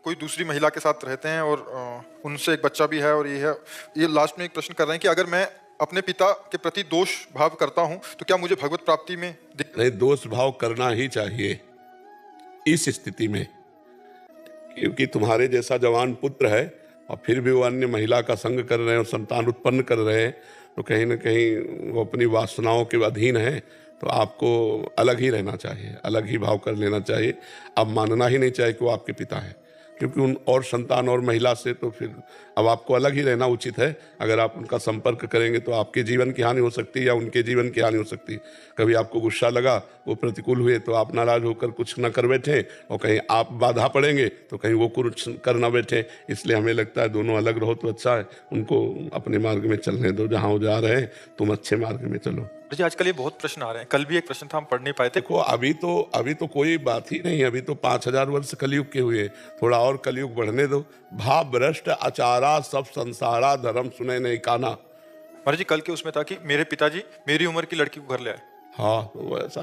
कोई दूसरी महिला के साथ रहते हैं और उनसे एक बच्चा भी है और ये लास्ट में एक प्रश्न कर रहे हैं कि अगर मैं अपने पिता के प्रति दोष भाव करता हूं तो क्या मुझे भगवत प्राप्ति में नहीं, दोष भाव करना ही चाहिए इस स्थिति में, क्योंकि तुम्हारे जैसा जवान पुत्र है और फिर भी वो अन्य महिला का संग कर रहे हैं और संतान उत्पन्न कर रहे हैं, तो कहीं ना कहीं वो अपनी वासनाओं के अधीन है। तो आपको अलग ही रहना चाहिए, अलग ही भाव कर लेना चाहिए। अब मानना ही नहीं चाहिए कि वो आपके पिता है, क्योंकि उन और संतान और महिला से तो फिर अब आपको अलग ही रहना उचित है। अगर आप उनका संपर्क करेंगे तो आपके जीवन की हानि हो सकती है या उनके जीवन की हानि हो सकती है। कभी आपको गुस्सा लगा, वो प्रतिकूल हुए तो आप नाराज होकर कुछ न कर बैठे, और कहीं आप बाधा पड़ेंगे तो कहीं वो कुछ कर ना बैठे। इसलिए हमें लगता है दोनों अलग रहो तो अच्छा है। उनको अपने मार्ग में चलने दो, जहाँ वो जा रहे हैं तुम अच्छे मार्ग में चलो। जी आजकल ये बहुत प्रश्न आ रहे हैं, कल भी एक प्रश्न था हम पढ़ नहीं पाए थे। देखो अभी तो कोई बात ही नहीं, अभी तो 5000 वर्ष कलयुग के हुए, थोड़ा और कलयुग बढ़ने दो। भाव भ्रष्ट आचारा सब संसारा, धर्म सुने नहीं काना। महाराज जी कल के उसमें था कि मेरे पिताजी मेरी उम्र की लड़की को घर ले आए। हाँ, तो ऐसा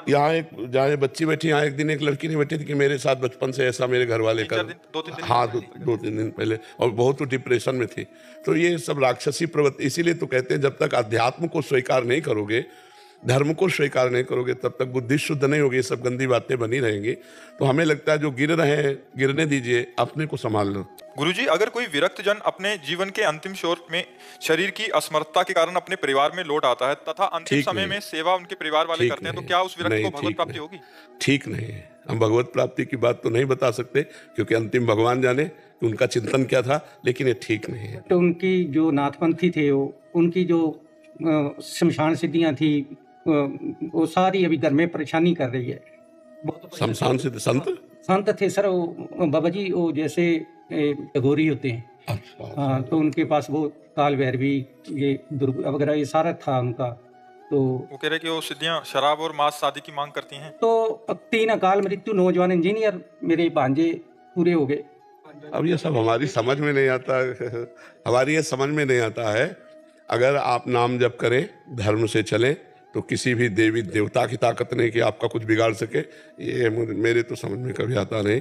यहाँ जहाँ बच्ची बैठी, यहाँ एक दिन एक लड़की नहीं बैठी थी कि मेरे साथ बचपन से ऐसा मेरे घर वाले कर। हाँ, 2-3 दिन पहले, और बहुत डिप्रेशन में थी। तो ये सब राक्षसी प्रवृत्ति, इसीलिए तो कहते हैं जब तक अध्यात्म को स्वीकार नहीं करोगे, धर्म को स्वीकार नहीं करोगे, तब तक बुद्धि शुद्ध नहीं होगी, सब गंदी बातें बनी रहेंगी। तो हमें लगता है जो गिर रहे हैं गिरने दीजिए, अपने को संभाल लो। गुरुजी अगर कोई विरक्त जन अपने जीवन के अंतिम छोर में शरीर की असमर्थता के कारण अपने परिवार में लौट आता है तथा अंतिम समय में सेवा उनके परिवार वाले करते हैं, तो क्या उस विरक्त को भगवत प्राप्ति होगी? ठीक नहीं है। हम भगवत प्राप्ति की बात तो नहीं बता सकते, क्योंकि अंतिम भगवान जाने कि उनका चिंतन क्या था, लेकिन ये ठीक नहीं है। तो उनकी जो नाथपंथी थे, उनकी जो शमशान सिद्धियां थी, वो सारी अभी घर में परेशानी कर रही है। शमशान सिद्ध संत थे सर, वो बाबा जी, वो जैसे टगोरी होते हैं। हाँ, तो उनके पास वो काल भैरवी, ये दुर्ग वगैरह, ये सारा था उनका। तो वो कह रहे कि वो सिद्धियां शराब और मांस शादी की मांग करती हैं। तो 3 अकाल मृत्यु, नौजवान इंजीनियर मेरे भांजे पूरे हो गए। अब ये सब हमारी समझ में नहीं आता हमारी ये समझ में नहीं आता है। अगर आप नाम जप करें, धर्म से चलें, तो किसी भी देवी देवता की ताकत नहीं कि आपका कुछ बिगाड़ सके। ये मेरे तो समझ में कभी आता नहीं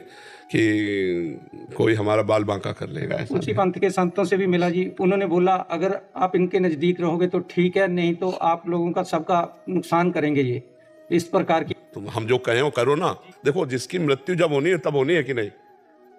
कि कोई हमारा बाल बांका कर लेगा। उसी पंथ के संतों से भी मिला जी, उन्होंने बोला अगर आप इनके नजदीक रहोगे तो ठीक है, नहीं तो आप लोगों का सबका नुकसान करेंगे। ये इस प्रकार की तुम हम जो कहें वो करो ना। देखो, जिसकी मृत्यु जब होनी है तब होनी है कि नहीं,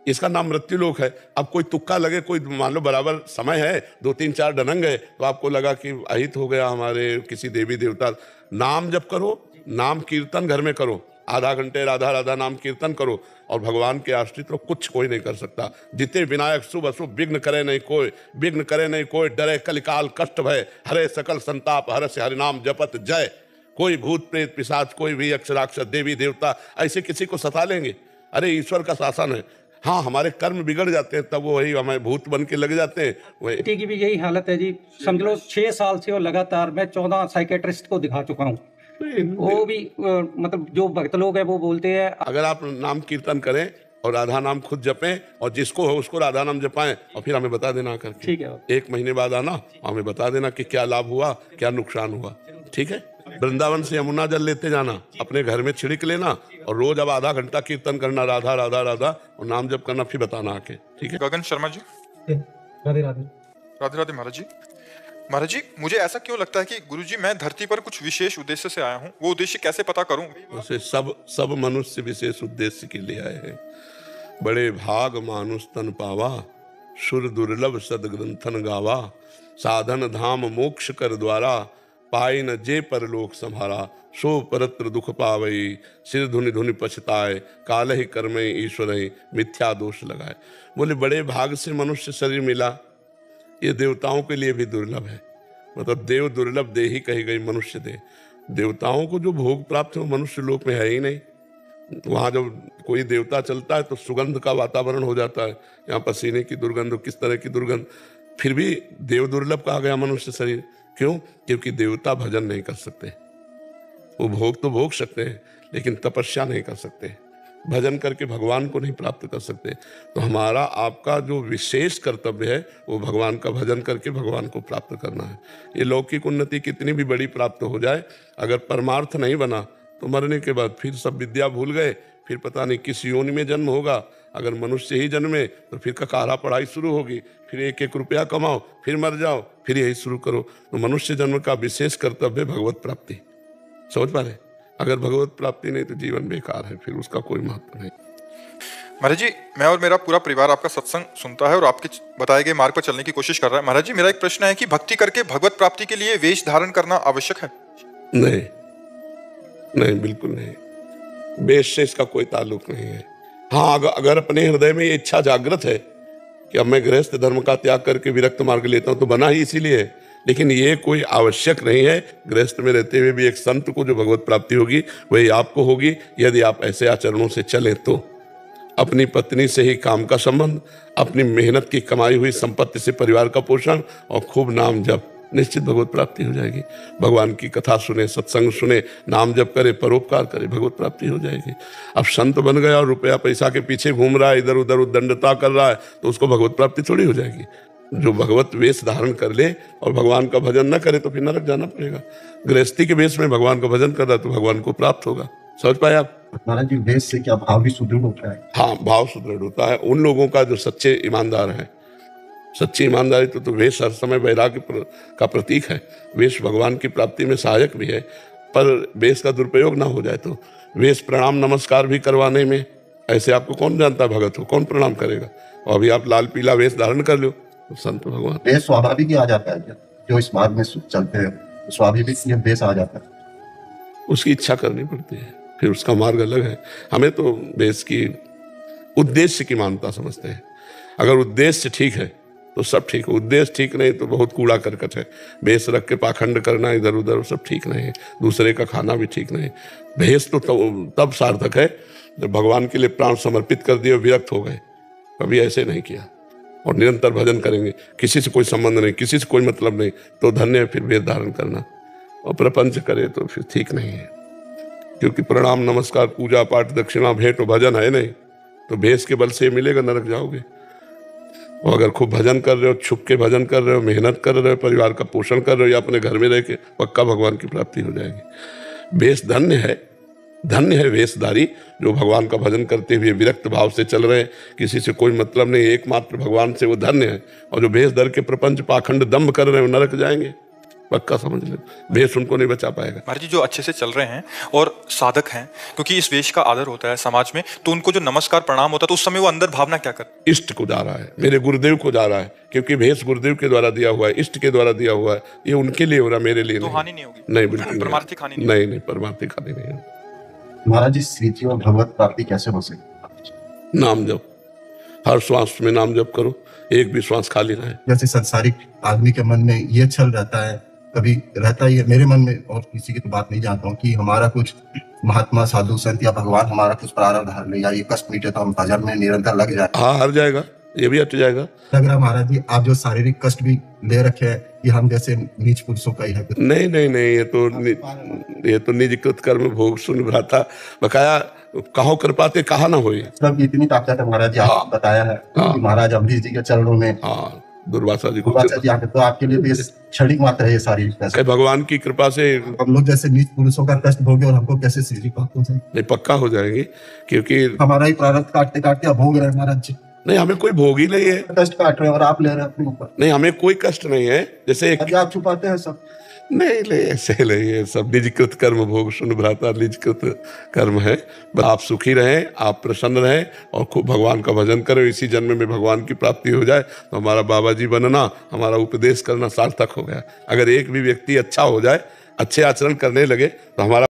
इसका नाम मृत्यु लोक है। अब कोई तुक्का लगे, कोई मान लो बराबर समय है, 2-3-4 डनंग है, तो आपको लगा कि अहित हो गया हमारे किसी देवी देवता, नाम जप करो, नाम कीर्तन घर में करो, आधा घंटे राधा राधा नाम कीर्तन करो, और भगवान के आश्रित को कुछ कोई नहीं कर सकता। जिते विनायक शुभ अशुभ विघ्न करे नहीं कोई, विघ्न करे नहीं कोई, डरे कलिकाल कष्ट भय, हरे सकल संताप हर से हरिनाम जपत जय। कोई भूत प्रेत पिशाच, कोई भी अक्षराक्षर देवी देवता ऐसे किसी को सता लेंगे? अरे ईश्वर का शासन है। हाँ, हमारे कर्म बिगड़ जाते हैं तब वो वही हमें भूत बन के लग जाते हैं। बेटी की भी यही हालत है जी, समझ लो 6 साल से वो लगातार, मैं 14 साइकेट्रिस्ट को दिखा चुका हूँ। वो भी मतलब जो भक्त लोग हैं वो बोलते हैं अगर आप नाम कीर्तन करें और राधा नाम खुद जपें, और जिसको हो उसको राधा नाम जपाएं, और फिर हमें बता देना करके। ठीक है, 1 महीने बाद आना, हमें बता देना कि क्या लाभ हुआ, क्या नुकसान हुआ। ठीक है, वृंदावन से यमुना जल लेते जाना, अपने घर में छिड़क लेना, और रोज अब आधा घंटा कीर्तन करना, राधा राधा राधा, और नाम जप करना, फिर बताना आके। ठीक है। गगन शर्मा जी, राधे राधे। राधे राधे महाराज जी। महाराज जी, मुझे ऐसा क्यों लगता है कि गुरुजी मैं धरती पर कुछ विशेष उद्देश्य से आया हूँ, वो उद्देश्य कैसे पता करूं? उसे सब मनुष्य विशेष उद्देश्य के लिए आए हैं। बड़े भाग मानुष तन पावा, सुर दुर्लभ सदग्रंथन गावा, साधन धाम मोक्ष कर द्वारा, पाई न जे परलोक संभारा, सो परत्र दुख पावई, सिर धुनि धुनि पछताए, काल ही कर्मे ईश्वर ही मिथ्या दोष लगाए। बोले बड़े भाग से मनुष्य शरीर मिला, ये देवताओं के लिए भी दुर्लभ है। मतलब देव दुर्लभ दे ही कही गई, मनुष्य दे। देवताओं को जो भोग प्राप्त है वो मनुष्य लोक में है ही नहीं। वहाँ जब कोई देवता चलता है तो सुगंध का वातावरण हो जाता है, यहाँ पसीने की दुर्गंध, किस तरह की दुर्गंध। फिर भी देव दुर्लभ कहा गया मनुष्य शरीर। क्यों? क्योंकि देवता भजन नहीं कर सकते, वो भोग तो भोग सकते हैं लेकिन तपस्या नहीं कर सकते, भजन करके भगवान को नहीं प्राप्त कर सकते। तो हमारा आपका जो विशेष कर्तव्य है वो भगवान का भजन करके भगवान को प्राप्त करना है। ये लौकिक उन्नति कितनी भी बड़ी प्राप्त हो जाए, अगर परमार्थ नहीं बना तो मरने के बाद फिर सब विद्या भूल गए, फिर पता नहीं किस योनि में जन्म होगा, अगर मनुष्य ही जन्मे तो फिर ककारा पढ़ाई शुरू होगी, फिर एक एक रुपया कमाओ, फिर मर जाओ, फिर यही शुरू करो। तो मनुष्य जन्म का विशेष कर्तव्य भगवत प्राप्ति। समझ पा रहे? अगर भगवत प्राप्ति नहीं तो जीवन बेकार है, फिर उसका कोई महत्व नहीं। महाराज जी, मैं और मेरा पूरा परिवार आपका सत्संग सुनता है और आपके बताए गए मार्ग पर चलने की कोशिश कर रहा है। महाराज जी, मेरा एक प्रश्न है कि भक्ति करके भगवत प्राप्ति के लिए वेश धारण करना आवश्यक है? नहीं नहीं, बिल्कुल नहीं। वेश से इसका कोई ताल्लुक नहीं है। हाँ, अगर अपने हृदय में ये इच्छा जागृत है कि अब मैं गृहस्थ धर्म का त्याग करके विरक्त मार्ग लेता हूं, तो बना ही इसीलिए है। लेकिन ये कोई आवश्यक नहीं है। गृहस्थ में रहते हुए भी एक संत को जो भगवत प्राप्ति होगी वही आपको होगी, यदि आप ऐसे आचरणों से चलें तो। अपनी पत्नी से ही काम का संबंध, अपनी मेहनत की कमाई हुई संपत्ति से परिवार का पोषण और खूब नाम जप, निश्चित भगवत प्राप्ति हो जाएगी। भगवान की कथा सुने, सत्संग सुने, नाम जप करे, परोपकार करे, भगवत प्राप्ति हो जाएगी। अब संत बन गया और रुपया पैसा के पीछे घूम रहा है, इधर उधर उद्दंडता कर रहा है, तो उसको भगवत प्राप्ति थोड़ी हो जाएगी। जो भगवत वेश धारण कर ले और भगवान का भजन न करे तो फिर नरक जाना पड़ेगा। गृहस्थी के वेश में भगवान का भजन कर रहा है तो भगवान को प्राप्त होगा। समझ पाए आप? महाराज जी, वेश से क्या भाव भी सुदृढ़ होता है? हाँ, भाव सुदृढ़ होता है उन लोगों का जो सच्चे ईमानदार हैं। सच्ची ईमानदारी तो वेश हर समय वैराग्य का प्रतीक है। वेश भगवान की प्राप्ति में सहायक भी है, पर वेश का दुरुपयोग ना हो जाए तो। वेश प्रणाम नमस्कार भी करवाने में, ऐसे आपको कौन जानता भगत हो, कौन प्रणाम करेगा? और अभी आप लाल पीला वेश धारण कर लो तो संत भगवान। वेश स्वाभाविक ही आ जाता है, जो इस मार्ग में चलते हैं स्वाभाविक ये वेश आ जाता है। उसकी इच्छा करनी पड़ती है, फिर उसका मार्ग अलग है। हमें तो वेश की उद्देश्य की मानता समझते हैं। अगर उद्देश्य ठीक है तो सब ठीक है, उद्देश्य ठीक नहीं तो बहुत कूड़ा करकट है। भेष रख के पाखंड करना इधर उधर सब ठीक नहीं है, दूसरे का खाना भी ठीक नहीं। भेष तो तब सार्थक है जब भगवान के लिए प्राण समर्पित कर दिए, विरक्त हो गए। कभी ऐसे नहीं किया और निरंतर भजन करेंगे, किसी से कोई संबंध नहीं, किसी से कोई मतलब नहीं, तो धन्य है फिर वेश धारण करना। और प्रपंच करे तो फिर ठीक नहीं है, क्योंकि प्रणाम नमस्कार पूजा पाठ दक्षिणा भेंट और भजन है नहीं, तो भेष के बल से मिलेगा, नरक जाओगे। और अगर खूब भजन कर रहे हो, छुप के भजन कर रहे हो, मेहनत कर रहे हो, परिवार का पोषण कर रहे हो, या अपने घर में रह के, पक्का भगवान की प्राप्ति हो जाएगी। वेश धन्य है, धन्य है वेशधारी जो भगवान का भजन करते हुए विरक्त भाव से चल रहे हैं, किसी से कोई मतलब नहीं, एकमात्र भगवान से, वो धन्य है। और जो भेष धर के प्रपंच पाखंड दम्भ कर रहे हैं वो नरक जाएंगे, पक्का समझ ले। भेष उनको नहीं बचा पाएगा। महाराज जी, जो अच्छे से चल रहे हैं और साधक हैं, क्योंकि इस वेश का आदर होता है समाज में, तो उनको जो नमस्कार प्रणाम होता है तो उस समय वो अंदर भावना क्या कर? इष्ट को जा रहा है, मेरे गुरुदेव को जा रहा है, क्योंकि भेष गुरुदेव के द्वारा दिया हुआ है, इष्ट के द्वारा दिया हुआ है, ये उनके लिए हो रहा, मेरे लिए तो नहीं। हानि नहीं होगी? नहीं, बिल्कुल परमार्थिक हानि नहीं, परमार्थिक हानि नहीं। महाराज जी, श्रीजी और भगवत प्राप्ति कैसे हो सकती? नाम जप, हर श्वास में नाम जप करो, एक भी श्वास खाली रहे। जैसे संसारिक आदमी के मन में ये छल रहता है, कभी रहता ही है मेरे मन में, और किसी की तो बात नहीं जानता हूँ, कि हमारा कुछ महात्मा साधु संत या भगवान हमारा कुछ प्रारब्ध हर ले, या ये कष्ट मिटे तो हम भजन में निरंतर लग जाए। हाँ, हर जाएगा, ये भी हट जाएगा। लग रहा महाराज जी आप जो शारीरिक कष्ट भी ले रखे हैं, ये हम जैसे नीच पुरुषों का ही है? नहीं नहीं नहीं, ये तो निजकृत कर्म भोग सुन भ्राता बकाया कहो कर पाते कहा ना होए। सब इतनी ताकत है महाराज जी, आप बताया है कि महाराज अम्बरीश जी के चरणों में, हाँ, दुर्वासा जी को, तो आपके लिए क्षणिक मात्र है ये सारी। भगवान की कृपा से हम लोग जैसे नीच पुरुषों का कष्ट भोगे और हमको कैसे श्री प्राप्त हो जाए? नहीं, पक्का हो जाएंगे, क्योंकि हमारा ही प्रारब्ध काटते काटते अब भोग रहे हैं महाराज जी। नहीं, हमें कोई भोग ही नहीं है, कष्ट काट रहे हैं और आप ले रहे हैं अपने ऊपर। नहीं, हमें कोई कष्ट नहीं है। जैसे आप छुपाते हैं सब। नहीं नहीं, ऐसे नहीं है, सब निजकृत कर्म भोग सुन भ्राता, निजकृत कर्म है। बस आप सुखी रहें, आप प्रसन्न रहें और खूब भगवान का भजन करें, इसी जन्म में भगवान की प्राप्ति हो जाए तो हमारा बाबा जी बनना, हमारा उपदेश करना सार्थक हो गया। अगर एक भी व्यक्ति अच्छा हो जाए, अच्छे आचरण करने लगे तो हमारा